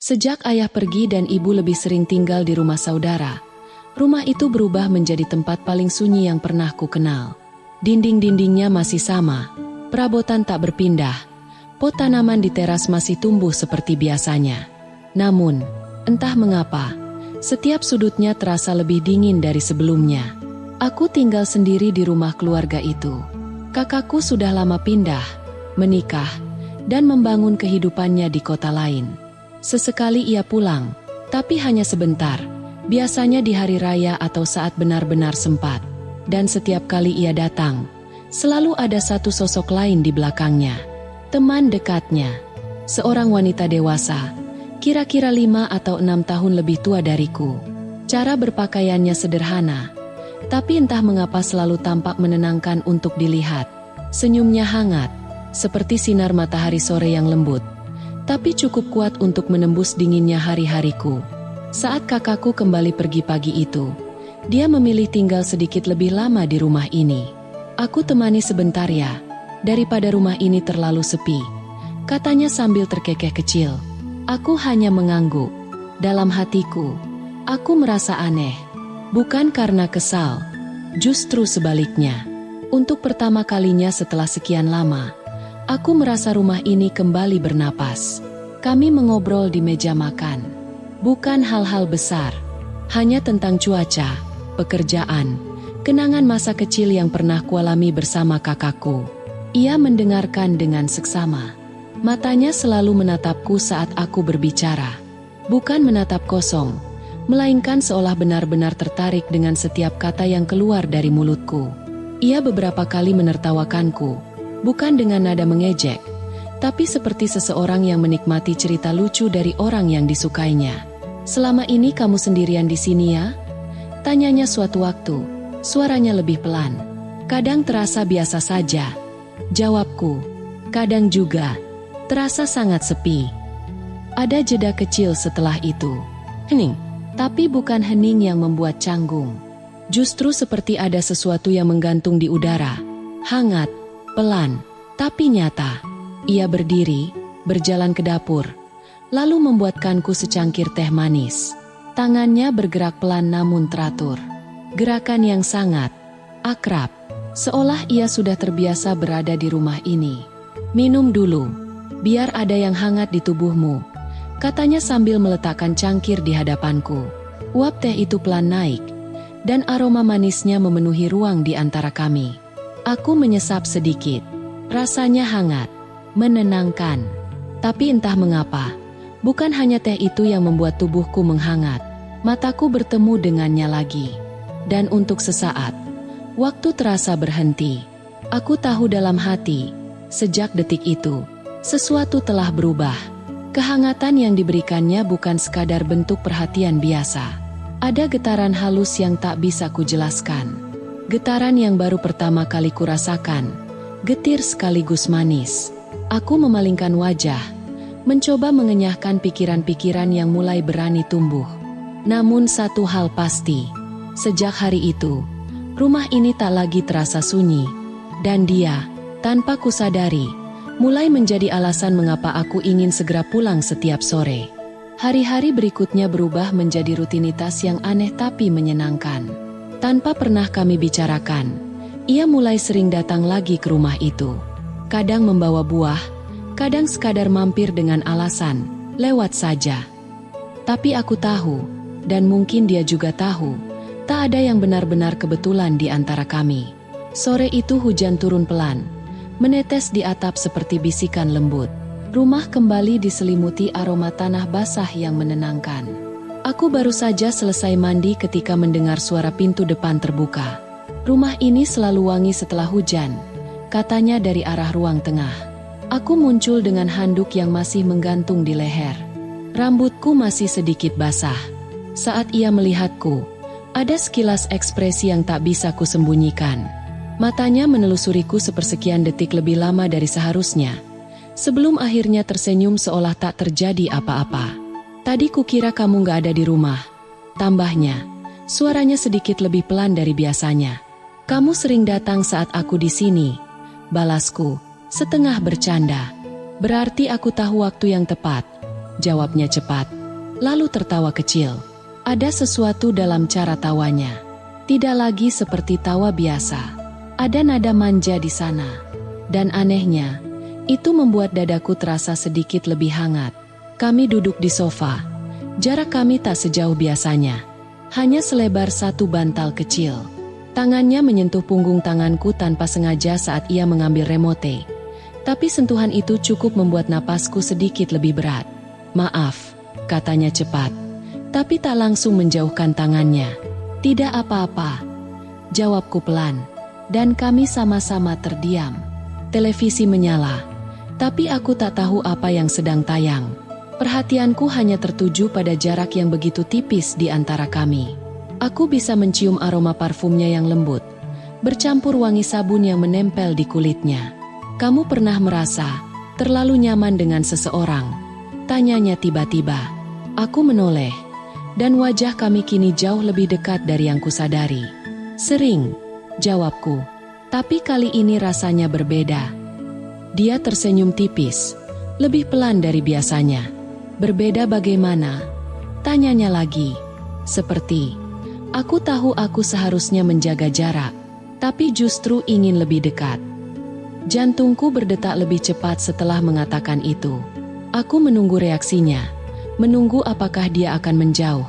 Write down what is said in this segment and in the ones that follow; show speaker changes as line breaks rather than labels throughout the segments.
Sejak ayah pergi dan ibu lebih sering tinggal di rumah saudara, rumah itu berubah menjadi tempat paling sunyi yang pernah ku kenal. Dinding-dindingnya masih sama, perabotan tak berpindah, pot tanaman di teras masih tumbuh seperti biasanya. Namun, entah mengapa, setiap sudutnya terasa lebih dingin dari sebelumnya. Aku tinggal sendiri di rumah keluarga itu. Kakakku sudah lama pindah, menikah, dan membangun kehidupannya di kota lain. Sesekali ia pulang, tapi hanya sebentar, biasanya di hari raya atau saat benar-benar sempat. Dan setiap kali ia datang, selalu ada satu sosok lain di belakangnya. Teman dekatnya, seorang wanita dewasa, kira-kira 5 atau 6 tahun lebih tua dariku. Cara berpakaiannya sederhana, tapi entah mengapa selalu tampak menenangkan untuk dilihat. Senyumnya hangat, seperti sinar matahari sore yang lembut, tapi cukup kuat untuk menembus dinginnya hari-hariku. Saat kakakku kembali pergi pagi itu, dia memilih tinggal sedikit lebih lama di rumah ini. Aku temani sebentar ya, daripada rumah ini terlalu sepi, katanya sambil terkekeh kecil. Aku hanya mengangguk. Dalam hatiku, aku merasa aneh. Bukan karena kesal, justru sebaliknya. Untuk pertama kalinya setelah sekian lama, aku merasa rumah ini kembali bernapas. Kami mengobrol di meja makan. Bukan hal-hal besar, hanya tentang cuaca, pekerjaan, kenangan masa kecil yang pernah kualami bersama kakakku. Ia mendengarkan dengan seksama. Matanya selalu menatapku saat aku berbicara. Bukan menatap kosong, melainkan seolah benar-benar tertarik dengan setiap kata yang keluar dari mulutku. Ia beberapa kali menertawakanku, bukan dengan nada mengejek, tapi seperti seseorang yang menikmati cerita lucu dari orang yang disukainya. "Selama ini kamu sendirian di sini ya?" tanyanya suatu waktu, suaranya lebih pelan. "Kadang terasa biasa saja," jawabku. "Kadang juga terasa sangat sepi." Ada jeda kecil setelah itu. Hening. Tapi bukan hening yang membuat canggung. Justru seperti ada sesuatu yang menggantung di udara. Hangat, pelan, tapi nyata. Ia berdiri, berjalan ke dapur, lalu membuatkanku secangkir teh manis. Tangannya bergerak pelan namun teratur. Gerakan yang sangat akrab, seolah ia sudah terbiasa berada di rumah ini. "Minum dulu, biar ada yang hangat di tubuhmu," katanya sambil meletakkan cangkir di hadapanku. Uap teh itu pelan naik, dan aroma manisnya memenuhi ruang di antara kami. Aku menyesap sedikit. Rasanya hangat, menenangkan. Tapi entah mengapa, bukan hanya teh itu yang membuat tubuhku menghangat. Mataku bertemu dengannya lagi. Dan untuk sesaat, waktu terasa berhenti. Aku tahu dalam hati, sejak detik itu, sesuatu telah berubah. Kehangatan yang diberikannya bukan sekadar bentuk perhatian biasa. Ada getaran halus yang tak bisa kujelaskan. Getaran yang baru pertama kali kurasakan. Getir sekaligus manis. Aku memalingkan wajah, mencoba mengenyahkan pikiran-pikiran yang mulai berani tumbuh. Namun satu hal pasti, sejak hari itu, rumah ini tak lagi terasa sunyi. Dan dia, tanpa kusadari, mulai menjadi alasan mengapa aku ingin segera pulang setiap sore. Hari-hari berikutnya berubah menjadi rutinitas yang aneh tapi menyenangkan. Tanpa pernah kami bicarakan, ia mulai sering datang lagi ke rumah itu. Kadang membawa buah, kadang sekadar mampir dengan alasan, lewat saja. Tapi aku tahu, dan mungkin dia juga tahu, tak ada yang benar-benar kebetulan di antara kami. Sore itu hujan turun pelan, menetes di atap seperti bisikan lembut. Rumah kembali diselimuti aroma tanah basah yang menenangkan. Aku baru saja selesai mandi ketika mendengar suara pintu depan terbuka. "Rumah ini selalu wangi setelah hujan," katanya dari arah ruang tengah. Aku muncul dengan handuk yang masih menggantung di leher. Rambutku masih sedikit basah. Saat ia melihatku, ada sekilas ekspresi yang tak bisa kusembunyikan. Matanya menelusuriku sepersekian detik lebih lama dari seharusnya, sebelum akhirnya tersenyum seolah tak terjadi apa-apa. "Tadi kukira kamu gak ada di rumah," tambahnya, suaranya sedikit lebih pelan dari biasanya. "Kamu sering datang saat aku di sini," balasku, setengah bercanda. "Berarti aku tahu waktu yang tepat," jawabnya cepat. Lalu tertawa kecil. Ada sesuatu dalam cara tawanya. Tidak lagi seperti tawa biasa. Ada nada manja di sana. Dan anehnya, itu membuat dadaku terasa sedikit lebih hangat. Kami duduk di sofa. Jarak kami tak sejauh biasanya. Hanya selebar satu bantal kecil. Tangannya menyentuh punggung tanganku tanpa sengaja saat ia mengambil remote. Tapi sentuhan itu cukup membuat napasku sedikit lebih berat. Maaf, katanya cepat. Tapi tak langsung menjauhkan tangannya. Tidak apa-apa, jawabku pelan. Dan kami sama-sama terdiam. Televisi menyala. Tapi aku tak tahu apa yang sedang tayang. Perhatianku hanya tertuju pada jarak yang begitu tipis di antara kami. Aku bisa mencium aroma parfumnya yang lembut, bercampur wangi sabun yang menempel di kulitnya. Kamu pernah merasa terlalu nyaman dengan seseorang? Tanyanya tiba-tiba. Aku menoleh, dan wajah kami kini jauh lebih dekat dari yang kusadari. Sering, jawabku, tapi kali ini rasanya berbeda. Dia tersenyum tipis, lebih pelan dari biasanya. Berbeda bagaimana? Tanyanya lagi. Seperti, aku tahu aku seharusnya menjaga jarak, tapi justru ingin lebih dekat. Jantungku berdetak lebih cepat setelah mengatakan itu. Aku menunggu reaksinya, menunggu apakah dia akan menjauh,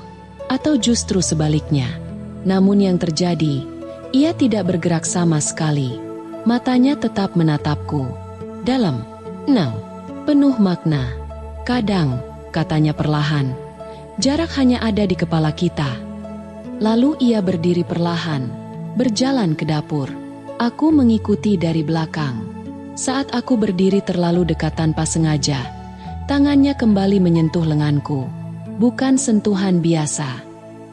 atau justru sebaliknya. Namun yang terjadi, ia tidak bergerak sama sekali. Matanya tetap menatapku. Dalam, tenang, penuh makna. Kadang, katanya perlahan, jarak hanya ada di kepala kita. Lalu ia berdiri perlahan, berjalan ke dapur. Aku mengikuti dari belakang. Saat aku berdiri terlalu dekat tanpa sengaja, tangannya kembali menyentuh lenganku. Bukan sentuhan biasa.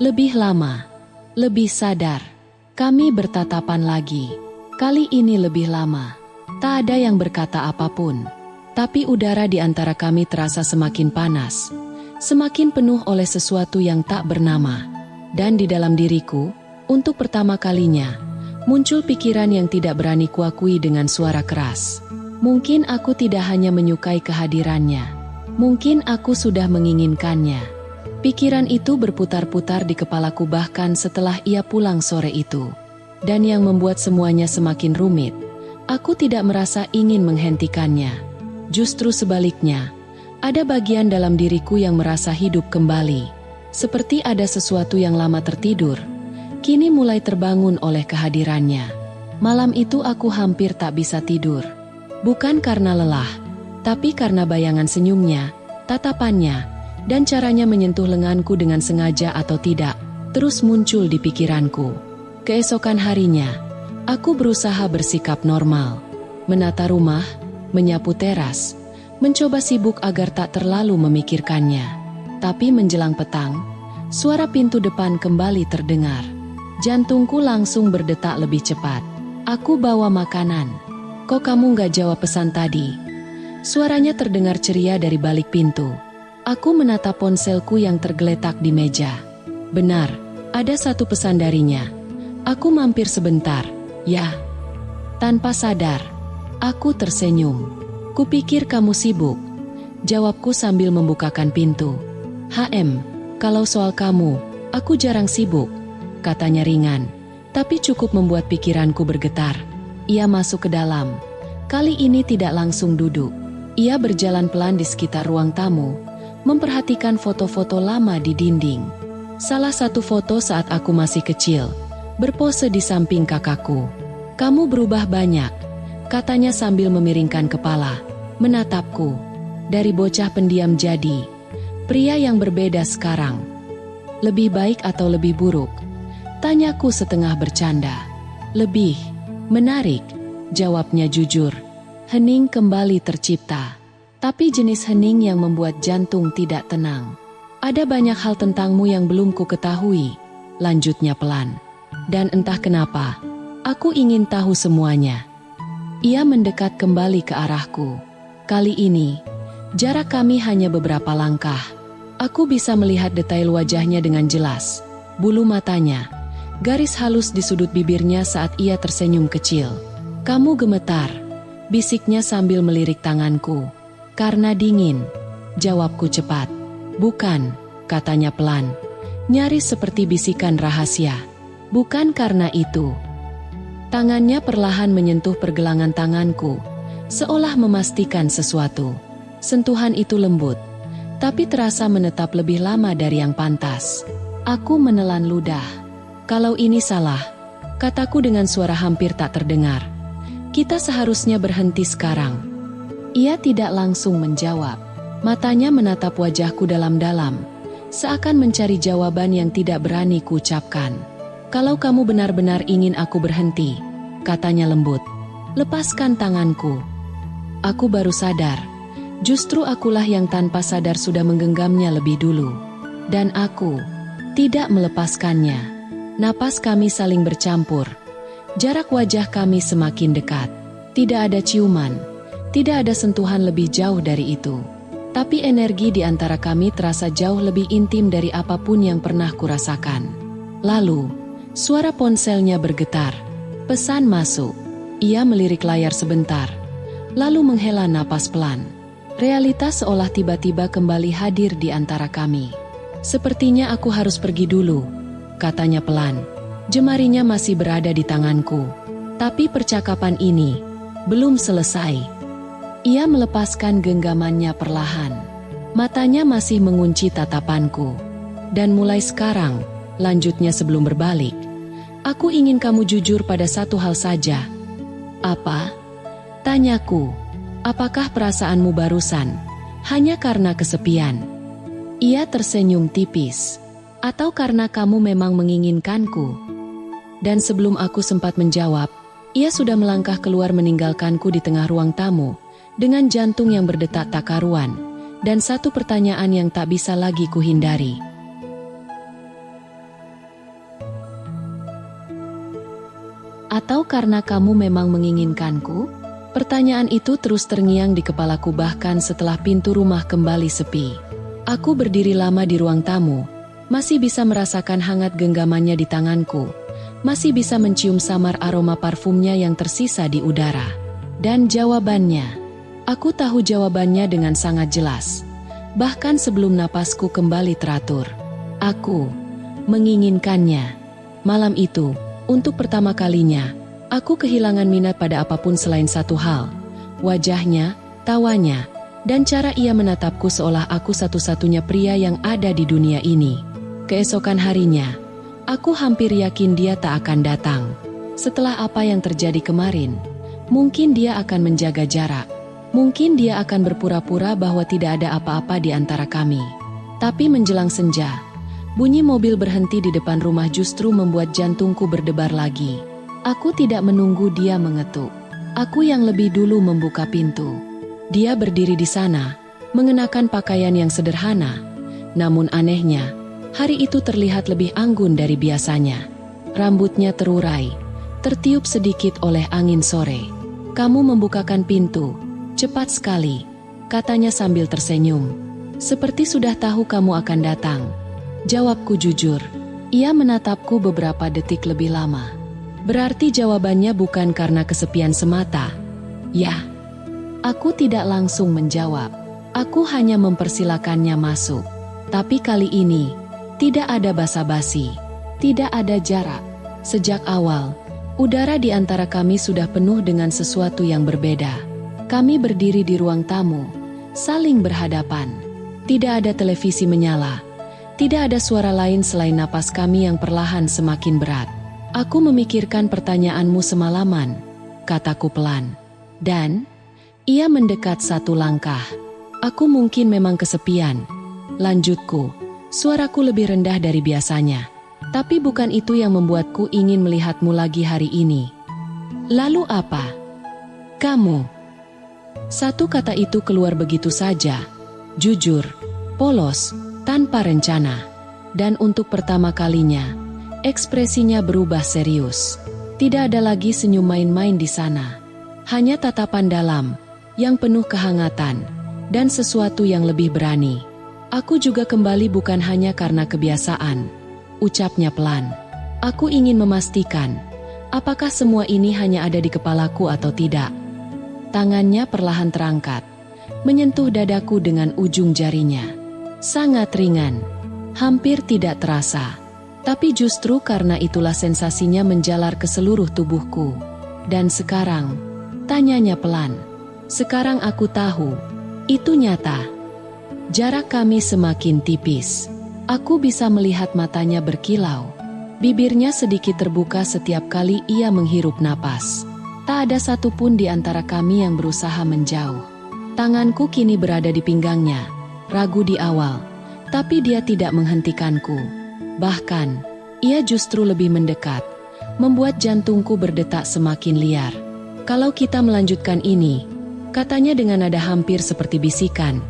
Lebih lama, lebih sadar. Kami bertatapan lagi. Kali ini lebih lama. Tak ada yang berkata apapun. Tapi udara di antara kami terasa semakin panas, semakin penuh oleh sesuatu yang tak bernama. Dan di dalam diriku, untuk pertama kalinya, muncul pikiran yang tidak berani kuakui dengan suara keras. Mungkin aku tidak hanya menyukai kehadirannya. Mungkin aku sudah menginginkannya. Pikiran itu berputar-putar di kepalaku bahkan setelah ia pulang sore itu. Dan yang membuat semuanya semakin rumit, aku tidak merasa ingin menghentikannya. Justru sebaliknya, ada bagian dalam diriku yang merasa hidup kembali. Seperti ada sesuatu yang lama tertidur, kini mulai terbangun oleh kehadirannya. Malam itu aku hampir tak bisa tidur. Bukan karena lelah, tapi karena bayangan senyumnya, tatapannya, dan caranya menyentuh lenganku dengan sengaja atau tidak, terus muncul di pikiranku. Keesokan harinya, aku berusaha bersikap normal. Menata rumah, menyapu teras, mencoba sibuk agar tak terlalu memikirkannya. Tapi menjelang petang, suara pintu depan kembali terdengar. Jantungku langsung berdetak lebih cepat. Aku bawa makanan. Kok kamu gak jawab pesan tadi? Suaranya terdengar ceria dari balik pintu. Aku menatap ponselku yang tergeletak di meja. Benar, ada satu pesan darinya. Aku mampir sebentar, ya. Tanpa sadar, aku tersenyum. Kupikir kamu sibuk. Jawabku sambil membukakan pintu. Kalau soal kamu, aku jarang sibuk, katanya ringan. Tapi cukup membuat pikiranku bergetar. Ia masuk ke dalam. Kali ini tidak langsung duduk. Ia berjalan pelan di sekitar ruang tamu, memperhatikan foto-foto lama di dinding. Salah satu foto saat aku masih kecil, berpose di samping kakakku. Kamu berubah banyak, katanya sambil memiringkan kepala, menatapku. Dari bocah pendiam jadi pria yang berbeda sekarang. Lebih baik atau lebih buruk? Tanyaku setengah bercanda. Lebih menarik, jawabnya jujur. Hening kembali tercipta. Tapi jenis hening yang membuat jantung tidak tenang. Ada banyak hal tentangmu yang belum ku ketahui, lanjutnya pelan. Dan entah kenapa, aku ingin tahu semuanya. Ia mendekat kembali ke arahku. Kali ini, jarak kami hanya beberapa langkah. Aku bisa melihat detail wajahnya dengan jelas. Bulu matanya, garis halus di sudut bibirnya saat ia tersenyum kecil. Kamu gemetar, bisiknya sambil melirik tanganku. Karena dingin. Jawabku cepat. Bukan, katanya pelan. Nyaris seperti bisikan rahasia. Bukan karena itu. Tangannya perlahan menyentuh pergelangan tanganku, seolah memastikan sesuatu. Sentuhan itu lembut, tapi terasa menetap lebih lama dari yang pantas. Aku menelan ludah. Kalau ini salah, kataku dengan suara hampir tak terdengar. Kita seharusnya berhenti sekarang. Ia tidak langsung menjawab. Matanya menatap wajahku dalam-dalam, seakan mencari jawaban yang tidak berani kuucapkan. Kalau kamu benar-benar ingin aku berhenti, katanya lembut, lepaskan tanganku. Aku baru sadar, justru akulah yang tanpa sadar sudah menggenggamnya lebih dulu. Dan aku tidak melepaskannya. Napas kami saling bercampur. Jarak wajah kami semakin dekat. Tidak ada ciuman, tidak ada sentuhan lebih jauh dari itu. Tapi energi di antara kami terasa jauh lebih intim dari apapun yang pernah kurasakan. Lalu, suara ponselnya bergetar. Pesan masuk. Ia melirik layar sebentar, lalu menghela napas pelan. Realitas seolah tiba-tiba kembali hadir di antara kami. Sepertinya aku harus pergi dulu, katanya pelan. Jemarinya masih berada di tanganku. Tapi percakapan ini belum selesai. Ia melepaskan genggamannya perlahan. Matanya masih mengunci tatapanku. Dan mulai sekarang, lanjutnya sebelum berbalik, aku ingin kamu jujur pada satu hal saja. Apa? Tanyaku. Apakah perasaanmu barusan hanya karena kesepian? Ia tersenyum tipis. Atau karena kamu memang menginginkanku? Dan sebelum aku sempat menjawab, ia sudah melangkah keluar meninggalkanku di tengah ruang tamu, dengan jantung yang berdetak tak karuan, dan satu pertanyaan yang tak bisa lagi kuhindari. Atau karena kamu memang menginginkanku? Pertanyaan itu terus terngiang di kepalaku bahkan setelah pintu rumah kembali sepi. Aku berdiri lama di ruang tamu, masih bisa merasakan hangat genggamannya di tanganku, masih bisa mencium samar aroma parfumnya yang tersisa di udara. Dan jawabannya, aku tahu jawabannya dengan sangat jelas. Bahkan sebelum napasku kembali teratur. Aku menginginkannya. Malam itu, untuk pertama kalinya, aku kehilangan minat pada apapun selain satu hal. Wajahnya, tawanya, dan cara ia menatapku seolah aku satu-satunya pria yang ada di dunia ini. Keesokan harinya, aku hampir yakin dia tak akan datang. Setelah apa yang terjadi kemarin, mungkin dia akan menjaga jarak. Mungkin dia akan berpura-pura bahwa tidak ada apa-apa di antara kami. Tapi menjelang senja, bunyi mobil berhenti di depan rumah justru membuat jantungku berdebar lagi. Aku tidak menunggu dia mengetuk. Aku yang lebih dulu membuka pintu. Dia berdiri di sana, mengenakan pakaian yang sederhana. Namun anehnya, hari itu terlihat lebih anggun dari biasanya. Rambutnya terurai, tertiup sedikit oleh angin sore. Kamu membukakan pintu. Cepat sekali, katanya sambil tersenyum. Seperti sudah tahu kamu akan datang. Jawabku jujur. Ia menatapku beberapa detik lebih lama. Berarti jawabannya bukan karena kesepian semata. Ya, aku tidak langsung menjawab. Aku hanya mempersilakannya masuk. Tapi kali ini, tidak ada basa-basi. Tidak ada jarak. Sejak awal, udara di antara kami sudah penuh dengan sesuatu yang berbeda. Kami berdiri di ruang tamu, saling berhadapan. Tidak ada televisi menyala. Tidak ada suara lain selain napas kami yang perlahan semakin berat. Aku memikirkan pertanyaanmu semalaman, kataku pelan. Dan, ia mendekat satu langkah. Aku mungkin memang kesepian. Lanjutku, suaraku lebih rendah dari biasanya. Tapi bukan itu yang membuatku ingin melihatmu lagi hari ini. Lalu apa? Kamu. Satu kata itu keluar begitu saja, jujur, polos, tanpa rencana. Dan untuk pertama kalinya, ekspresinya berubah serius. Tidak ada lagi senyum main-main di sana. Hanya tatapan dalam, yang penuh kehangatan, dan sesuatu yang lebih berani. Aku juga kembali bukan hanya karena kebiasaan, ucapnya pelan. Aku ingin memastikan, apakah semua ini hanya ada di kepalaku atau tidak. Tangannya perlahan terangkat, menyentuh dadaku dengan ujung jarinya. Sangat ringan, hampir tidak terasa. Tapi justru karena itulah sensasinya menjalar ke seluruh tubuhku. Dan sekarang, tanyanya pelan. Sekarang aku tahu, itu nyata. Jarak kami semakin tipis. Aku bisa melihat matanya berkilau. Bibirnya sedikit terbuka setiap kali ia menghirup napas. Tak ada satupun di antara kami yang berusaha menjauh. Tanganku kini berada di pinggangnya, ragu di awal, tapi dia tidak menghentikanku. Bahkan, ia justru lebih mendekat, membuat jantungku berdetak semakin liar. Kalau kita melanjutkan ini, katanya dengan nada hampir seperti bisikan,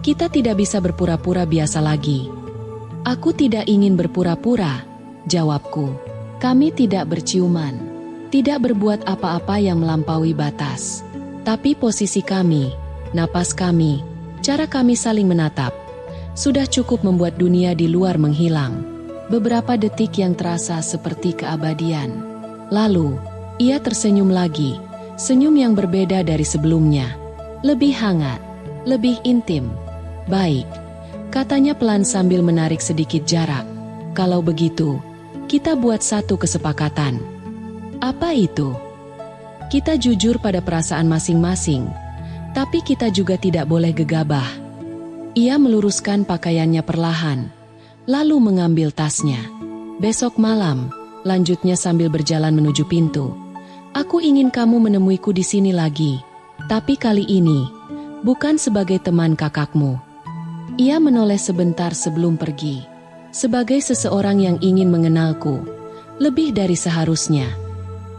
kita tidak bisa berpura-pura biasa lagi. Aku tidak ingin berpura-pura, jawabku. Kami tidak berciuman, tidak berbuat apa-apa yang melampaui batas. Tapi posisi kami, napas kami, cara kami saling menatap, sudah cukup membuat dunia di luar menghilang. Beberapa detik yang terasa seperti keabadian. Lalu, ia tersenyum lagi, senyum yang berbeda dari sebelumnya. Lebih hangat, lebih intim. Baik, katanya pelan sambil menarik sedikit jarak. Kalau begitu, kita buat satu kesepakatan. Apa itu? Kita jujur pada perasaan masing-masing, tapi kita juga tidak boleh gegabah. Ia meluruskan pakaiannya perlahan, lalu mengambil tasnya. Besok malam, lanjutnya sambil berjalan menuju pintu. Aku ingin kamu menemuiku di sini lagi, tapi kali ini, bukan sebagai teman kakakmu. Ia menoleh sebentar sebelum pergi, sebagai seseorang yang ingin mengenalku, lebih dari seharusnya.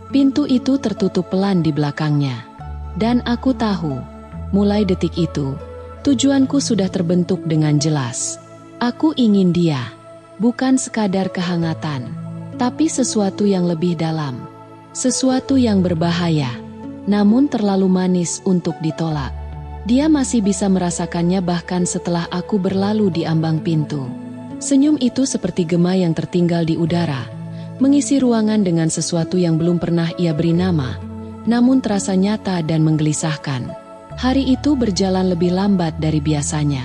Pintu itu tertutup pelan di belakangnya, dan aku tahu, mulai detik itu, tujuanku sudah terbentuk dengan jelas. Aku ingin dia, bukan sekadar kehangatan, tapi sesuatu yang lebih dalam. Sesuatu yang berbahaya, namun terlalu manis untuk ditolak. Dia masih bisa merasakannya bahkan setelah aku berlalu di ambang pintu. Senyum itu seperti gema yang tertinggal di udara, mengisi ruangan dengan sesuatu yang belum pernah ia beri nama, namun terasa nyata dan menggelisahkan. Hari itu berjalan lebih lambat dari biasanya.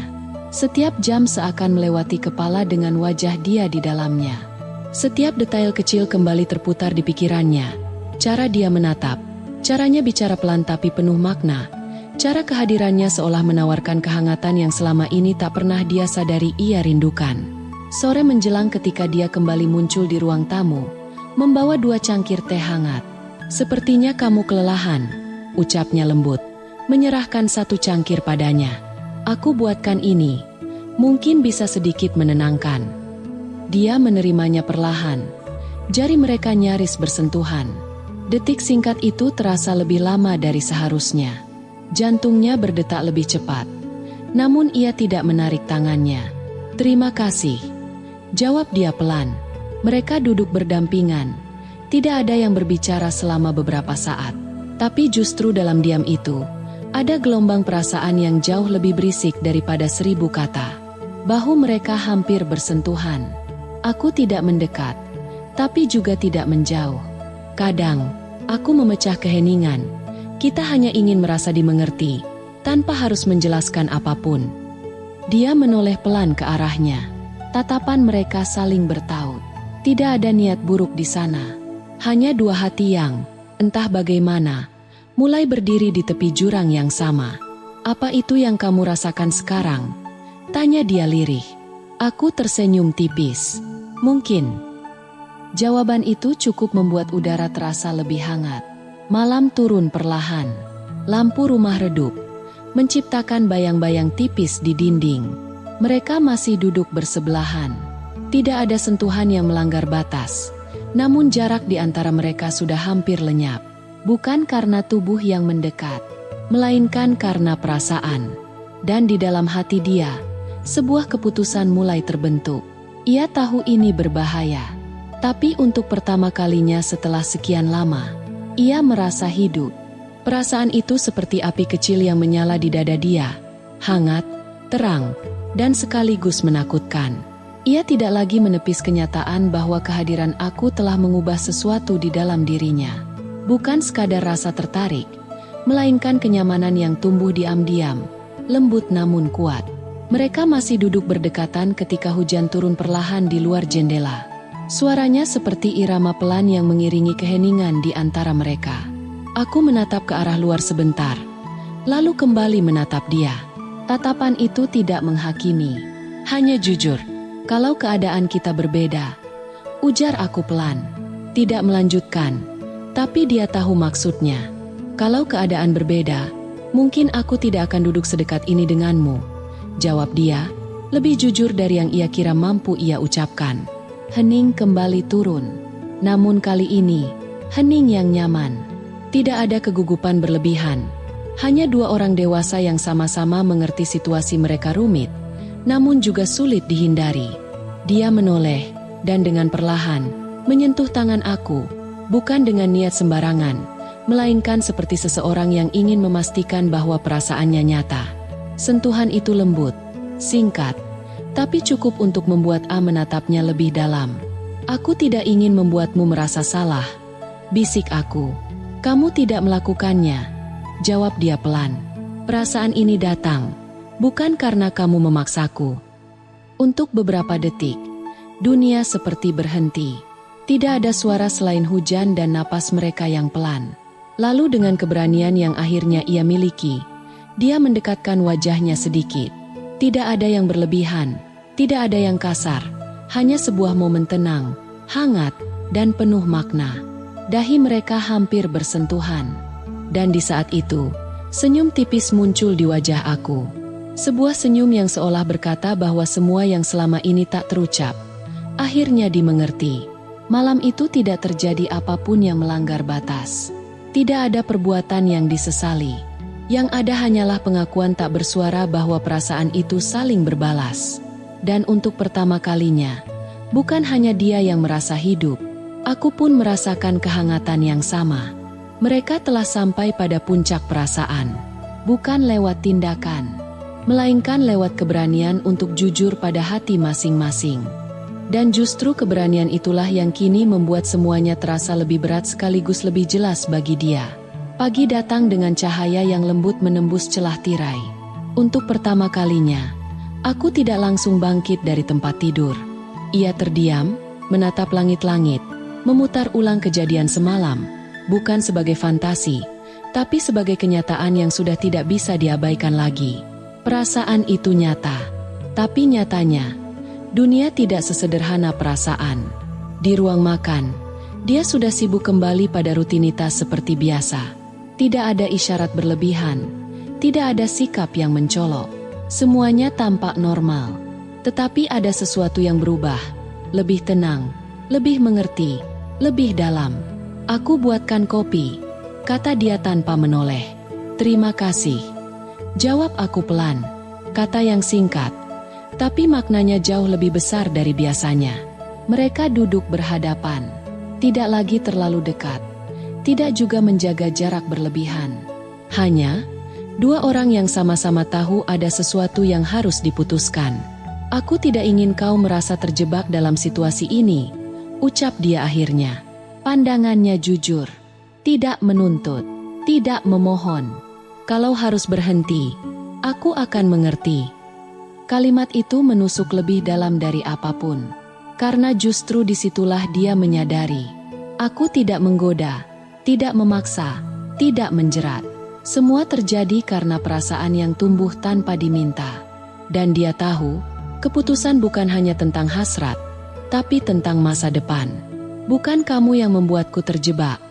Setiap jam seakan melewati kepala dengan wajah dia di dalamnya. Setiap detail kecil kembali terputar di pikirannya. Cara dia menatap, caranya bicara pelan tapi penuh makna, cara kehadirannya seolah menawarkan kehangatan yang selama ini tak pernah dia sadari ia rindukan. Sore menjelang ketika dia kembali muncul di ruang tamu, membawa 2 cangkir teh hangat. Sepertinya kamu kelelahan, ucapnya lembut, menyerahkan 1 cangkir padanya. Aku buatkan ini, mungkin bisa sedikit menenangkan. Dia menerimanya perlahan, jari mereka nyaris bersentuhan. Detik singkat itu terasa lebih lama dari seharusnya. Jantungnya berdetak lebih cepat, namun ia tidak menarik tangannya. Terima kasih, jawab dia pelan. Mereka duduk berdampingan, tidak ada yang berbicara selama beberapa saat. Tapi justru dalam diam itu, ada gelombang perasaan yang jauh lebih berisik daripada 1000 kata. Bahu mereka hampir bersentuhan. Aku tidak mendekat, tapi juga tidak menjauh. Kadang, aku memecah keheningan. Kita hanya ingin merasa dimengerti, tanpa harus menjelaskan apapun. Dia menoleh pelan ke arahnya. Tatapan mereka saling bertaut. Tidak ada niat buruk di sana. Hanya 2 hati yang, entah bagaimana, mulai berdiri di tepi jurang yang sama. Apa itu yang kamu rasakan sekarang? Tanya dia lirih. Aku tersenyum tipis. Mungkin. Jawaban itu cukup membuat udara terasa lebih hangat. Malam turun perlahan. Lampu rumah redup, menciptakan bayang-bayang tipis di dinding. Mereka masih duduk bersebelahan. Tidak ada sentuhan yang melanggar batas. Namun jarak di antara mereka sudah hampir lenyap. Bukan karena tubuh yang mendekat, melainkan karena perasaan. Dan di dalam hati dia, sebuah keputusan mulai terbentuk. Ia tahu ini berbahaya. Tapi untuk pertama kalinya setelah sekian lama, ia merasa hidup. Perasaan itu seperti api kecil yang menyala di dada dia. Hangat, terang, dan sekaligus menakutkan. Ia tidak lagi menepis kenyataan bahwa kehadiran aku telah mengubah sesuatu di dalam dirinya. Bukan sekadar rasa tertarik, melainkan kenyamanan yang tumbuh diam-diam, lembut namun kuat. Mereka masih duduk berdekatan ketika hujan turun perlahan di luar jendela. Suaranya seperti irama pelan yang mengiringi keheningan di antara mereka. Aku menatap ke arah luar sebentar, lalu kembali menatap dia. Tatapan itu tidak menghakimi, hanya jujur. Kalau keadaan kita berbeda, ujar aku pelan. Tidak melanjutkan, tapi dia tahu maksudnya. Kalau keadaan berbeda, mungkin aku tidak akan duduk sedekat ini denganmu, jawab dia, lebih jujur dari yang ia kira mampu ia ucapkan. Hening kembali turun, namun kali ini, hening yang nyaman. Tidak ada kegugupan berlebihan, hanya dua orang dewasa yang sama-sama mengerti situasi mereka rumit, namun juga sulit dihindari. Dia menoleh, dan dengan perlahan, menyentuh tangan aku, bukan dengan niat sembarangan, melainkan seperti seseorang yang ingin memastikan bahwa perasaannya nyata. Sentuhan itu lembut, singkat, tapi cukup untuk membuat A menatapnya lebih dalam. Aku tidak ingin membuatmu merasa salah, bisik aku. Kamu tidak melakukannya, jawab dia pelan. Perasaan ini datang, bukan karena kamu memaksaku. Untuk beberapa detik, dunia seperti berhenti. Tidak ada suara selain hujan dan napas mereka yang pelan. Lalu dengan keberanian yang akhirnya ia miliki, dia mendekatkan wajahnya sedikit. Tidak ada yang berlebihan, tidak ada yang kasar, hanya sebuah momen tenang, hangat, dan penuh makna. Dahi mereka hampir bersentuhan. Dan di saat itu, senyum tipis muncul di wajah aku. Sebuah senyum yang seolah berkata bahwa semua yang selama ini tak terucap, akhirnya dimengerti. Malam itu tidak terjadi apapun yang melanggar batas. Tidak ada perbuatan yang disesali. Yang ada hanyalah pengakuan tak bersuara bahwa perasaan itu saling berbalas. Dan untuk pertama kalinya, bukan hanya dia yang merasa hidup, aku pun merasakan kehangatan yang sama. Mereka telah sampai pada puncak perasaan, bukan lewat tindakan, melainkan lewat keberanian untuk jujur pada hati masing-masing. Dan justru keberanian itulah yang kini membuat semuanya terasa lebih berat sekaligus lebih jelas bagi dia. Pagi datang dengan cahaya yang lembut menembus celah tirai. Untuk pertama kalinya, aku tidak langsung bangkit dari tempat tidur. Ia terdiam, menatap langit-langit, memutar ulang kejadian semalam, bukan sebagai fantasi, tapi sebagai kenyataan yang sudah tidak bisa diabaikan lagi. Perasaan itu nyata, tapi nyatanya, dunia tidak sesederhana perasaan. Di ruang makan, dia sudah sibuk kembali pada rutinitas seperti biasa. Tidak ada isyarat berlebihan, tidak ada sikap yang mencolok. Semuanya tampak normal. Tetapi ada sesuatu yang berubah, lebih tenang, lebih mengerti, lebih dalam. Aku buatkan kopi, kata dia tanpa menoleh. Terima kasih, jawab aku pelan. Kata yang singkat, tapi maknanya jauh lebih besar dari biasanya. Mereka duduk berhadapan, tidak lagi terlalu dekat. Tidak juga menjaga jarak berlebihan. Hanya dua orang yang sama-sama tahu ada sesuatu yang harus diputuskan. Aku tidak ingin kau merasa terjebak dalam situasi ini, ucap dia akhirnya. Pandangannya jujur, tidak menuntut, tidak memohon. Kalau harus berhenti, aku akan mengerti. Kalimat itu menusuk lebih dalam dari apapun. Karena justru disitulah dia menyadari. Aku tidak menggoda, tidak memaksa, tidak menjerat. Semua terjadi karena perasaan yang tumbuh tanpa diminta. Dan dia tahu, keputusan bukan hanya tentang hasrat, tapi tentang masa depan. Bukan kamu yang membuatku terjebak,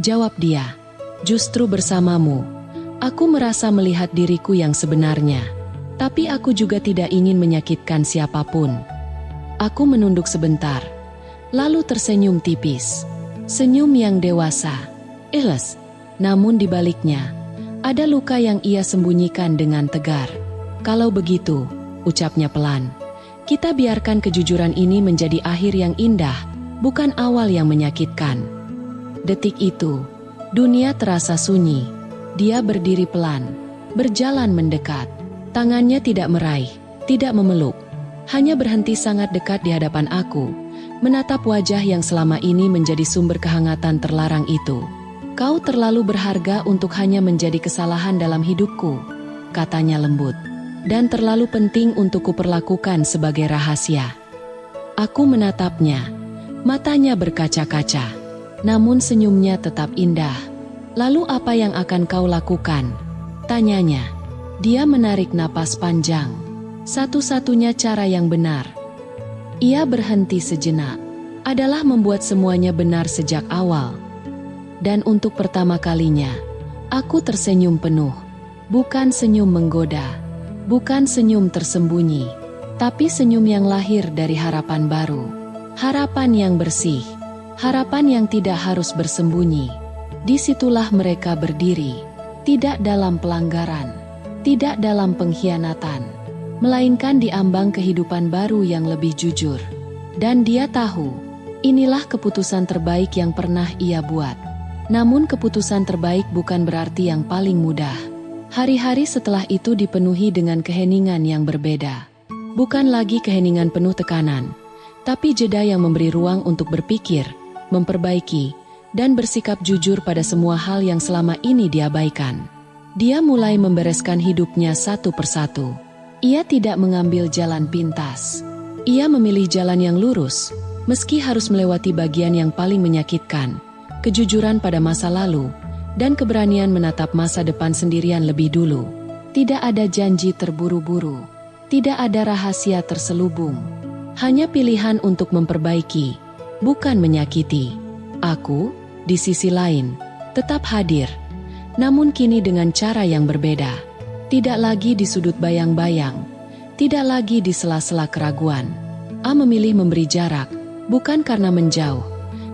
jawab dia. Justru bersamamu, aku merasa melihat diriku yang sebenarnya. Tapi aku juga tidak ingin menyakitkan siapapun. Aku menunduk sebentar, lalu tersenyum tipis. Senyum yang dewasa. Ikhlas, namun di baliknya, ada luka yang ia sembunyikan dengan tegar. Kalau begitu, ucapnya pelan, kita biarkan kejujuran ini menjadi akhir yang indah, bukan awal yang menyakitkan. Detik itu, dunia terasa sunyi. Dia berdiri pelan, berjalan mendekat. Tangannya tidak meraih, tidak memeluk, hanya berhenti sangat dekat di hadapan aku, menatap wajah yang selama ini menjadi sumber kehangatan terlarang itu. Kau terlalu berharga untuk hanya menjadi kesalahan dalam hidupku, katanya lembut. Dan terlalu penting untuk kuperlakukan sebagai rahasia. Aku menatapnya. Matanya berkaca-kaca. Namun senyumnya tetap indah. Lalu apa yang akan kau lakukan? Tanyanya. Dia menarik napas panjang. Satu-satunya cara yang benar. Ia berhenti sejenak. Adalah membuat semuanya benar sejak awal. Dan untuk pertama kalinya, aku tersenyum penuh. Bukan senyum menggoda. Bukan senyum tersembunyi, tapi senyum yang lahir dari harapan baru. Harapan yang bersih, harapan yang tidak harus bersembunyi. Disitulah mereka berdiri, tidak dalam pelanggaran, tidak dalam pengkhianatan, melainkan di ambang kehidupan baru yang lebih jujur. Dan dia tahu, inilah keputusan terbaik yang pernah ia buat. Namun keputusan terbaik bukan berarti yang paling mudah. Hari-hari setelah itu dipenuhi dengan keheningan yang berbeda. Bukan lagi keheningan penuh tekanan, tapi jeda yang memberi ruang untuk berpikir, memperbaiki, dan bersikap jujur pada semua hal yang selama ini diabaikan. Dia mulai membereskan hidupnya satu persatu. Ia tidak mengambil jalan pintas. Ia memilih jalan yang lurus, meski harus melewati bagian yang paling menyakitkan, kejujuran pada masa lalu, dan keberanian menatap masa depan sendirian lebih dulu. Tidak ada janji terburu-buru. Tidak ada rahasia terselubung. Hanya pilihan untuk memperbaiki, bukan menyakiti. Aku, di sisi lain, tetap hadir. Namun kini dengan cara yang berbeda. Tidak lagi di sudut bayang-bayang. Tidak lagi di sela-sela keraguan. A memilih memberi jarak, bukan karena menjauh,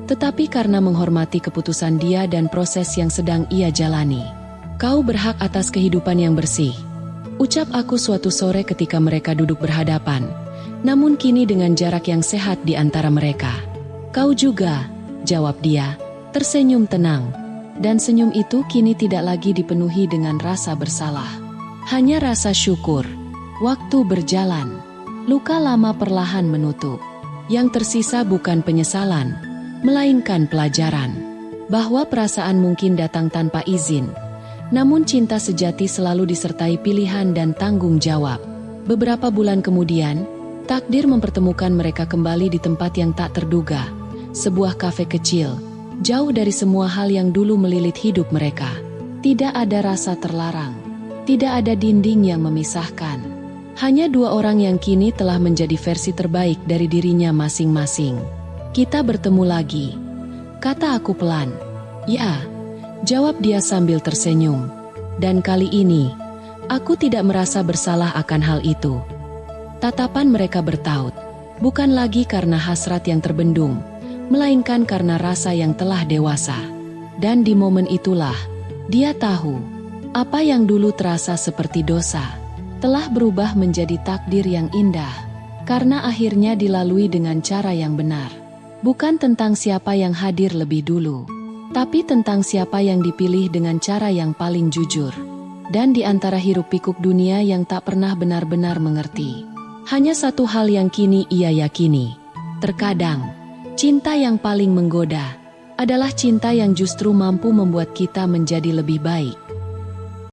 tetapi karena menghormati keputusan dia dan proses yang sedang ia jalani. Kau berhak atas kehidupan yang bersih. Ucap aku suatu sore ketika mereka duduk berhadapan, namun kini dengan jarak yang sehat di antara mereka. Kau juga, jawab dia, tersenyum tenang. Dan senyum itu kini tidak lagi dipenuhi dengan rasa bersalah. Hanya rasa syukur. Waktu berjalan. Luka lama perlahan menutup. Yang tersisa bukan penyesalan, melainkan pelajaran, bahwa perasaan mungkin datang tanpa izin, namun cinta sejati selalu disertai pilihan dan tanggung jawab. Beberapa bulan kemudian, takdir mempertemukan mereka kembali di tempat yang tak terduga, sebuah kafe kecil, jauh dari semua hal yang dulu melilit hidup mereka. Tidak ada rasa terlarang, tidak ada dinding yang memisahkan, hanya dua orang yang kini telah menjadi versi terbaik dari dirinya masing-masing. Kita bertemu lagi, kata aku pelan. Ya, jawab dia sambil tersenyum. Dan kali ini, aku tidak merasa bersalah akan hal itu. Tatapan mereka bertaut, bukan lagi karena hasrat yang terbendung, melainkan karena rasa yang telah dewasa. Dan di momen itulah, dia tahu, apa yang dulu terasa seperti dosa, telah berubah menjadi takdir yang indah, karena akhirnya dilalui dengan cara yang benar. Bukan tentang siapa yang hadir lebih dulu, tapi tentang siapa yang dipilih dengan cara yang paling jujur. Dan di antara hiruk-pikuk dunia yang tak pernah benar-benar mengerti, hanya satu hal yang kini ia yakini. Terkadang, cinta yang paling menggoda adalah cinta yang justru mampu membuat kita menjadi lebih baik.